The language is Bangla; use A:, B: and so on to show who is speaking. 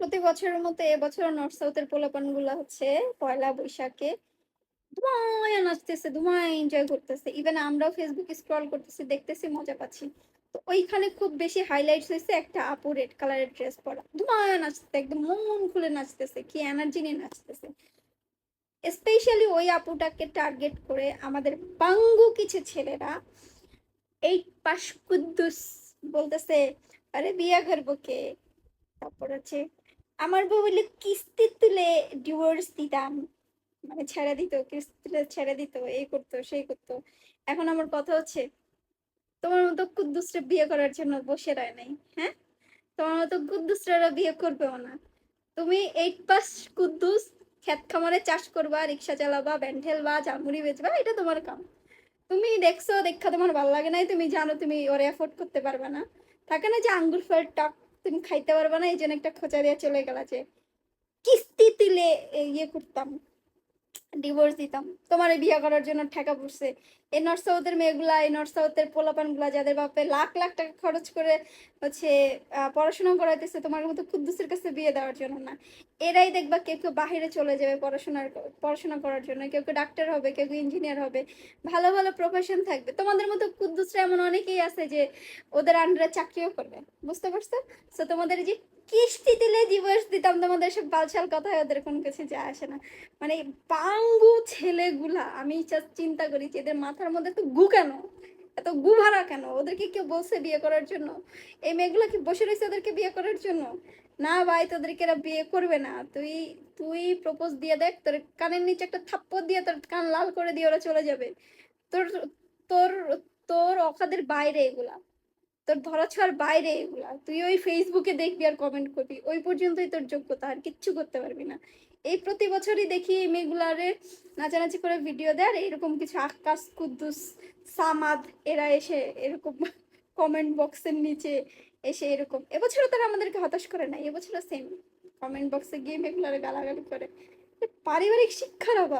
A: প্রতি বছরের মতো এবছরও নর্থ সাউথের পোলাপানগুলা হচ্ছে পয়লা বৈশাখে ধুমায়া নাচতেছে, ধুমায়া এনজয় করতেছে। ইভেন আমরাও ফেসবুকে স্ক্রল করতেছি, দেখতেছি, মজা পাচ্ছি। তো ওইখানে খুব বেশি হাইলাইটস হইছে একটা আপু রেড কালারের ড্রেস পরা। ধুমায়া নাচতেছে, একদম মন খুলে নাচতেছে, কি এনার্জি নিয়ে নাচতেছে। স্পেশালি ওই আপুটাকে টার্গেট করে আমাদের বাঙ্গু কিছু ছেলেরা 8 পাস কুদ্দুস বলতেছে, আরে বিয়া করবো কে? তারপর হচ্ছে আমার বউ বললে কিস্তি তুলে ডিভোর্স দিতাম, মানে ছেড়ে দিত, কিস্তি তুলে ছেড়ে দিত, এই করতো সেই করতো। এখন আমার কথা হচ্ছে, তোমার মতো কুদ্দুসরা বিয়ে করার জন্য বসে রয় নাই, হ্যাঁ? তোমার মতো কুদ্দুসরা বিয়ে করবেও না। তুমি 8 পাস কুদ্দুস, ক্ষেত খামারে চাষ করবা, রিক্সা চালাবা, ব্যান্ড ঠেলবা, ঝালমুড়ি বেচবা, এটা তোমার কাম। তুমি দেখছো, দেখা তোমার ভালো লাগে নাই, তুমি জানো তুমি ওরে এফোর্ড করতে পারবে না। থাকে না যে আঙ্গুর ফল টক তুমি খাইতে পারবে না, এই জন্য একটা খোঁচা দিয়ে চলে গেলা যে কিস্তি তুলে ইয়ে করতাম, ডিভোর্স দিতাম, তোমার বিয়ে করার জন্য ঠেকা পড়ছে। এই নর্থ সাউথের মেয়েগুলা, এই নর্থ সাউথের পোলাপানগুলা যাদের বাপে লাখ লাখ টাকা খরচ করে হচ্ছে পড়াশোনা করাইতেছে তোমার মতো কুদ্দুসের কাছে বিয়ে দেওয়ার জন্য না। এরাই দেখবা কেউ কেউ বাহিরে চলে যাবে পড়াশোনা করার জন্য, কেউ কেউ ডাক্তার হবে, কেউ কেউ ইঞ্জিনিয়ার হবে, ভালো ভালো প্রফেশন থাকবে। তোমাদের মতো কুদ্দুসরা এমন অনেকেই আছে যে ওদের আন্ডারে চাকরিও করবে, বুঝতে পারছো? তো তোমাদের যে কিস্তি দিলে ডিভোর্স দিতাম, তোমাদের সব বালছাল কথায় ওদের কোনো কিছু যায় আসে না। মানে পাঙ্গু ছেলেগুলা, আমি জাস্ট চিন্তা করি যে এদের মাথার মধ্যে এত গু কেন, এত গু ভরা কেন? ওদেরকে কেউ বলছে বিয়ে করার জন্য? এই মেয়েগুলা কি বসে রয়েছে ওদেরকে বিয়ে করার জন্য? না ভাই, তোদেরকে এরা বিয়ে করবে না। তুই তুই প্রপোজ দিয়ে দেখ, তোর কানের নিচে একটা থাপ্পড় দিয়ে তোর কান লাল করে দিয়ে ওরা চলে যাবে। তোর তোর তোর অকাদের বাইরে এগুলা, তোর ধরাছোঁয়ার বাইরে এগুলা। তুই ওই ফেসবুকে দেখবি আর কমেন্ট করবি, ওই পর্যন্তই তোর যোগ্যতা, আর কিচ্ছু করতে পারবি না। এই প্রতি বছরই দেখি এই মেয়েগুলারে নাচানাচি করে ভিডিও দেয়, আর এরকম কিছু আকাশ কুদ্দুস, সামাদ, এরা এসে এরকম কমেন্ট বক্সের নিচে এসে এরকম। এবছরও তারা আমাদেরকে হতাশ করে না, এবছরও সেম কমেন্ট বক্সে গিয়ে মেয়েগুলারে গালাগালি করে। পারিবারিক শিক্ষার অভাব।